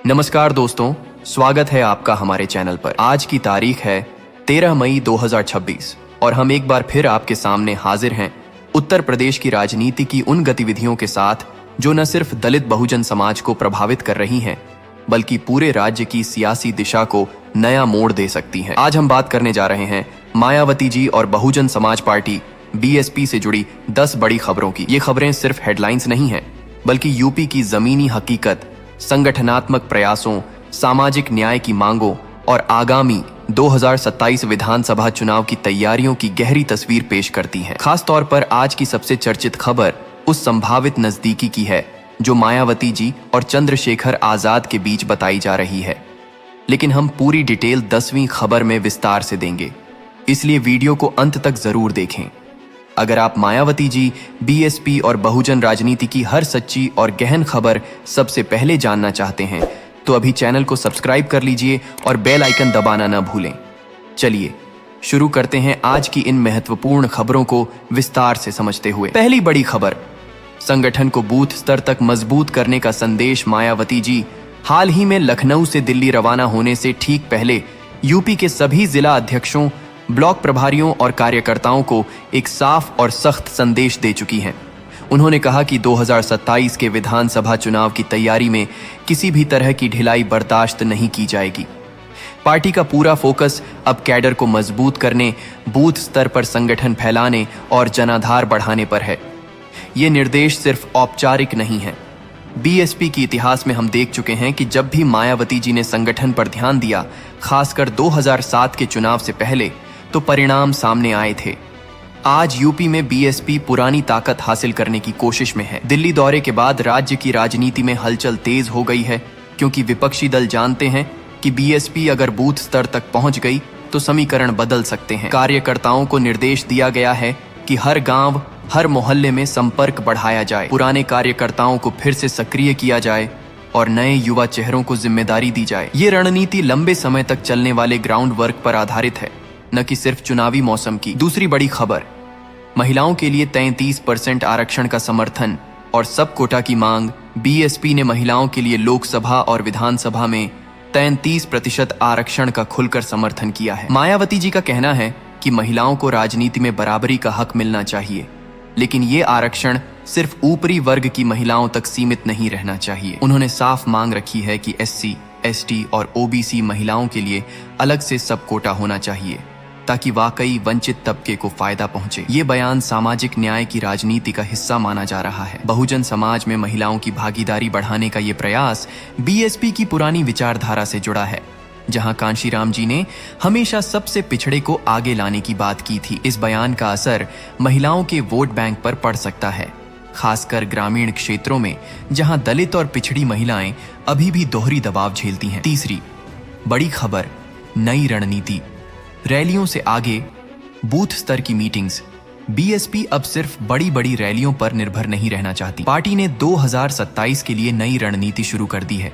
नमस्कार दोस्तों, स्वागत है आपका हमारे चैनल पर। आज की तारीख है 13 मई 2026 और हम एक बार फिर आपके सामने हाजिर हैं उत्तर प्रदेश की राजनीति की उन गतिविधियों के साथ जो न सिर्फ दलित बहुजन समाज को प्रभावित कर रही हैं बल्कि पूरे राज्य की सियासी दिशा को नया मोड़ दे सकती हैं। आज हम बात करने जा रहे हैं मायावती जी और बहुजन समाज पार्टी बीएसपी से जुड़ी 10 बड़ी खबरों की। ये खबरें सिर्फ हेडलाइंस नहीं हैं बल्कि यूपी की जमीनी हकीकत, संगठनात्मक प्रयासों, सामाजिक न्याय की मांगों और आगामी 2027 विधानसभा चुनाव की तैयारियों की गहरी तस्वीर पेश करती हैं। खास तौर पर आज की सबसे चर्चित खबर उस संभावित नजदीकी की है जो मायावती जी और चंद्रशेखर आजाद के बीच बताई जा रही है, लेकिन हम पूरी डिटेल 10वीं खबर में विस्तार से देंगे, इसलिए वीडियो को अंत तक जरूर देखें। अगर आप मायावती जी, बीएसपी और बहुजन राजनीति की हर सच्ची और गहन खबर सबसे पहले जानना चाहते हैं तो अभी चैनल को सब्सक्राइब कर लीजिए और बेल आइकन दबाना न भूलें। चलिए शुरू करते हैं आज की इन महत्वपूर्ण खबरों को विस्तार से समझते हुए। पहली बड़ी खबर, संगठन को बूथ स्तर तक मजबूत करने का संदेश। मायावती जी हाल ही में लखनऊ से दिल्ली रवाना होने से ठीक पहले यूपी के सभी जिला अध्यक्षों, ब्लॉक प्रभारियों और कार्यकर्ताओं को एक साफ और सख्त संदेश दे चुकी हैं। उन्होंने कहा कि 2027 के विधानसभा चुनाव की तैयारी में किसी भी तरह की ढिलाई बर्दाश्त नहीं की जाएगी। पार्टी का पूरा फोकस अब कैडर को मजबूत करने, बूथ स्तर पर संगठन फैलाने और जनाधार बढ़ाने पर है। ये निर्देश सिर्फ औपचारिक नहीं है। बीएसपी के इतिहास में हम देख चुके हैं कि जब भी मायावती जी ने संगठन पर ध्यान दिया, खासकर 2007 के चुनाव से पहले, तो परिणाम सामने आए थे। आज यूपी में बीएसपी पुरानी ताकत हासिल करने की कोशिश में है। दिल्ली दौरे के बाद राज्य की राजनीति में हलचल तेज हो गई है, क्योंकि विपक्षी दल जानते हैं कि बीएसपी अगर बूथ स्तर तक पहुंच गई तो समीकरण बदल सकते हैं। कार्यकर्ताओं को निर्देश दिया गया है कि हर गांव, हर मोहल्ले में संपर्क बढ़ाया जाए, पुराने कार्यकर्ताओं को फिर से सक्रिय किया जाए और नए युवा चेहरों को जिम्मेदारी दी जाए। ये रणनीति लंबे समय तक चलने वाले ग्राउंड वर्क पर आधारित है, न कि सिर्फ चुनावी मौसम की। दूसरी बड़ी खबर, महिलाओं के लिए 33% आरक्षण का समर्थन और सब कोटा की मांग। बीएसपी ने महिलाओं के लिए लोकसभा और विधानसभा में 33% आरक्षण का खुलकर समर्थन किया है। मायावती जी का कहना है कि महिलाओं को राजनीति में बराबरी का हक मिलना चाहिए, लेकिन ये आरक्षण सिर्फ ऊपरी वर्ग की महिलाओं तक सीमित नहीं रहना चाहिए। उन्होंने साफ मांग रखी है कि एससी, एसटी और ओबीसी महिलाओं के लिए अलग से सब कोटा होना चाहिए, ताकि वाकई वंचित तबके को फायदा पहुंचे। ये बयान सामाजिक न्याय की राजनीति का हिस्सा माना जा रहा है। बहुजन समाज में महिलाओं की भागीदारी बढ़ाने का ये प्रयास बीएसपी की पुरानी विचारधारा से जुड़ा है, जहां कांशीराम जी ने हमेशा सबसे पिछड़े को आगे लाने की बात की थी। इस बयान का असर महिलाओं के वोट बैंक पर पड़ सकता है, खासकर ग्रामीण क्षेत्रों में जहां दलित और पिछड़ी महिलाएं अभी भी दोहरी दबाव झेलती हैं। तीसरी बड़ी खबर, नई रणनीति। रैलियों से आगे बूथ स्तर की मीटिंग्स। बीएसपी अब सिर्फ बड़ी बड़ी रैलियों पर निर्भर नहीं रहना चाहती। पार्टी ने 2027 के लिए नई रणनीति शुरू कर दी है,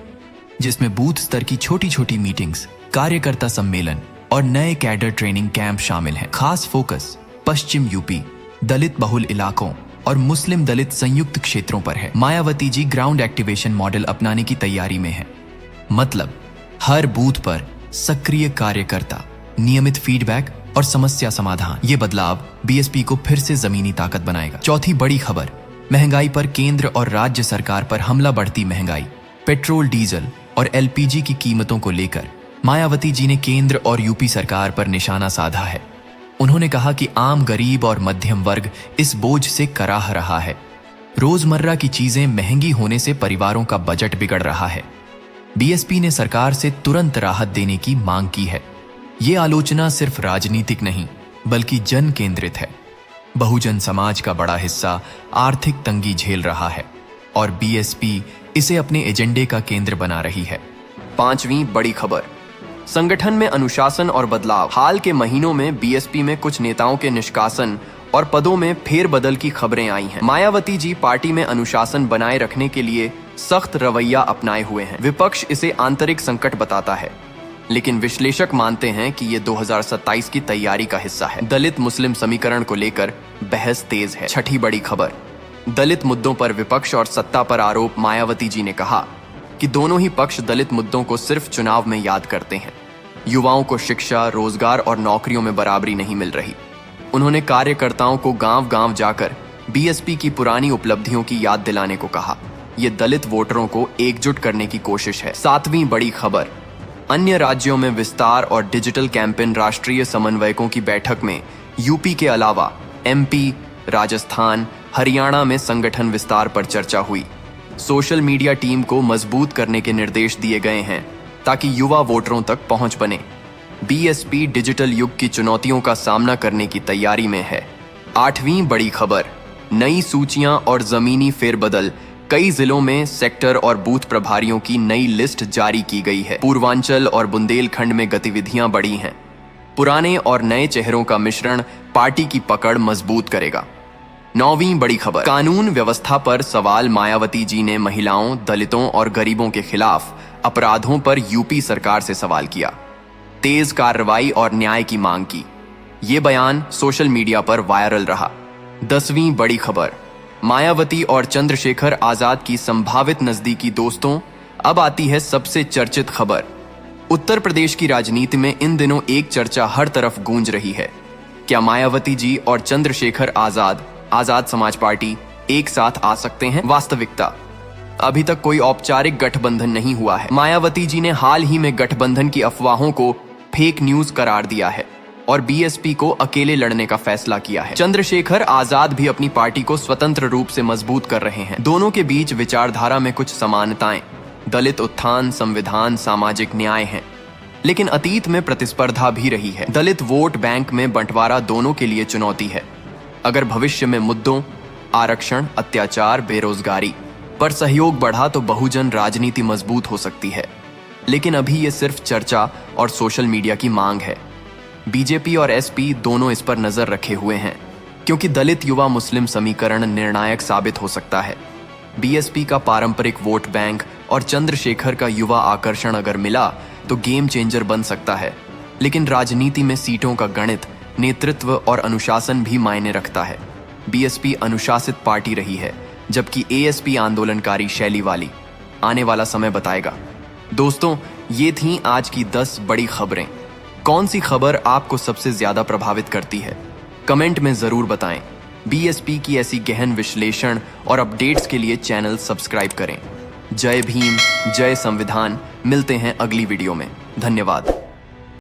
जिसमें बूथ स्तर की छोटी छोटी मीटिंग्स, कार्यकर्ता सम्मेलन और नए कैडर ट्रेनिंग कैंप शामिल हैं। खास फोकस पश्चिम यूपी, दलित बहुल इलाकों और मुस्लिम दलित संयुक्त क्षेत्रों पर है। Mayawati ji ground activation model अपनाने की तैयारी में है, मतलब हर बूथ पर सक्रिय कार्यकर्ता, नियमित फीडबैक और समस्या समाधान। ये बदलाव बीएसपी को फिर से जमीनी ताकत बनाएगा। चौथी बड़ी खबर, महंगाई पर केंद्र और राज्य सरकार पर हमला। बढ़ती महंगाई, पेट्रोल, डीजल और एलपीजी की कीमतों को लेकर मायावती जी ने केंद्र और यूपी सरकार पर निशाना साधा है। उन्होंने कहा कि आम गरीब और मध्यम वर्ग इस बोझ से कराह रहा है। रोजमर्रा की चीजें महंगी होने से परिवारों का बजट बिगड़ रहा है। बीएसपी ने सरकार से तुरंत राहत देने की मांग की है। ये आलोचना सिर्फ राजनीतिक नहीं बल्कि जन केंद्रित है। बहुजन समाज का बड़ा हिस्सा आर्थिक तंगी झेल रहा है और बीएसपी इसे अपने एजेंडे का केंद्र बना रही है। पांचवी बड़ी खबर, संगठन में अनुशासन और बदलाव। हाल के महीनों में बीएसपी में कुछ नेताओं के निष्कासन और पदों में फेरबदल की खबरें आई हैं। मायावती जी पार्टी में अनुशासन बनाए रखने के लिए सख्त रवैया अपनाए हुए हैं। विपक्ष इसे आंतरिक संकट बताता है, लेकिन विश्लेषक मानते हैं कि ये 2027 की तैयारी का हिस्सा है। दलित मुस्लिम समीकरण को लेकर बहस तेज है। छठी बड़ी खबर, दलित मुद्दों पर विपक्ष और सत्ता पर आरोप। मायावती जी ने कहा कि कि दोनों ही पक्ष दलित मुद्दों को सिर्फ चुनाव में याद करते हैं। युवाओं को शिक्षा, रोजगार और नौकरियों में बराबरी नहीं मिल रही। उन्होंने कार्यकर्ताओं को गांव-गांव जाकर बीएसपी की पुरानी उपलब्धियों की याद दिलाने को कहा। ये दलित वोटरों को एकजुट करने की कोशिश है। 7वीं बड़ी खबर, अन्य राज्यों में विस्तार और डिजिटल कैंपेन। राष्ट्रीय समन्वयकों की बैठक में यूपी के अलावा एमपी, राजस्थान, हरियाणा में संगठन विस्तार पर चर्चा हुई। सोशल मीडिया टीम को मजबूत करने के निर्देश दिए गए हैं ताकि युवा वोटरों तक पहुंच बने। बीएसपी डिजिटल युग की चुनौतियों का सामना करने की तैयारी में है। 8वीं बड़ी खबर, नई सूचियां और जमीनी फेरबदल। कई जिलों में सेक्टर और बूथ प्रभारियों की नई लिस्ट जारी की गई है। पूर्वांचल और बुंदेलखंड में गतिविधियां बढ़ी हैं। पुराने और नए चेहरों का मिश्रण पार्टी की पकड़ मजबूत करेगा। 9वीं बड़ी खबर, कानून व्यवस्था पर सवाल। मायावती जी ने महिलाओं, दलितों और गरीबों के खिलाफ अपराधों पर यूपी सरकार से सवाल किया, तेज कार्रवाई और न्याय की मांग की। ये बयान सोशल मीडिया पर वायरल रहा। 10वीं बड़ी खबर, मायावती और चंद्रशेखर आजाद की संभावित नजदीकी दोस्तों। अब आती है सबसे चर्चित खबर। उत्तर प्रदेश की राजनीति में इन दिनों एक चर्चा हर तरफ गूंज रही है। क्या मायावती जी और चंद्रशेखर आजाद समाज पार्टी एक साथ आ सकते हैं? वास्तविकता, अभी तक कोई औपचारिक गठबंधन नहीं हुआ है। मायावती जी ने हाल ही में गठबंधन की अफवाहों को फेक न्यूज करार दिया है और बीएसपी को अकेले लड़ने का फैसला किया है। चंद्रशेखर आजाद भी अपनी पार्टी को स्वतंत्र रूप से मजबूत कर रहे हैं। दोनों के बीच विचारधारा में कुछ समानताएं, दलित उत्थान, संविधान, सामाजिक न्याय हैं, लेकिन अतीत में प्रतिस्पर्धा भी रही है। दलित वोट बैंक में बंटवारा दोनों के लिए चुनौती है। अगर भविष्य में मुद्दों, आरक्षण, अत्याचार, बेरोजगारी पर सहयोग बढ़ा तो बहुजन राजनीति मजबूत हो सकती है, लेकिन अभी ये सिर्फ चर्चा और सोशल मीडिया की मांग है। बीजेपी और एसपी दोनों इस पर नजर रखे हुए हैं, क्योंकि दलित युवा मुस्लिम समीकरण निर्णायक साबित हो सकता है। बीएसपी का पारंपरिक वोट बैंक और चंद्रशेखर का युवा आकर्षण अगर मिला तो गेम चेंजर बन सकता है। लेकिन राजनीति में सीटों का गणित, नेतृत्व और अनुशासन भी मायने रखता है। बीएसपी अनुशासित पार्टी रही है, जबकि एएसपी आंदोलनकारी शैली वाली। आने वाला समय बताएगा। दोस्तों, ये थीं आज की 10 बड़ी खबरें। कौन सी खबर आपको सबसे ज्यादा प्रभावित करती है? कमेंट में जरूर बताएं। बीएसपी की ऐसी गहन विश्लेषण और अपडेट्स के लिए चैनल सब्सक्राइब करें। जय भीम, जय संविधान। मिलते हैं अगली वीडियो में। धन्यवाद।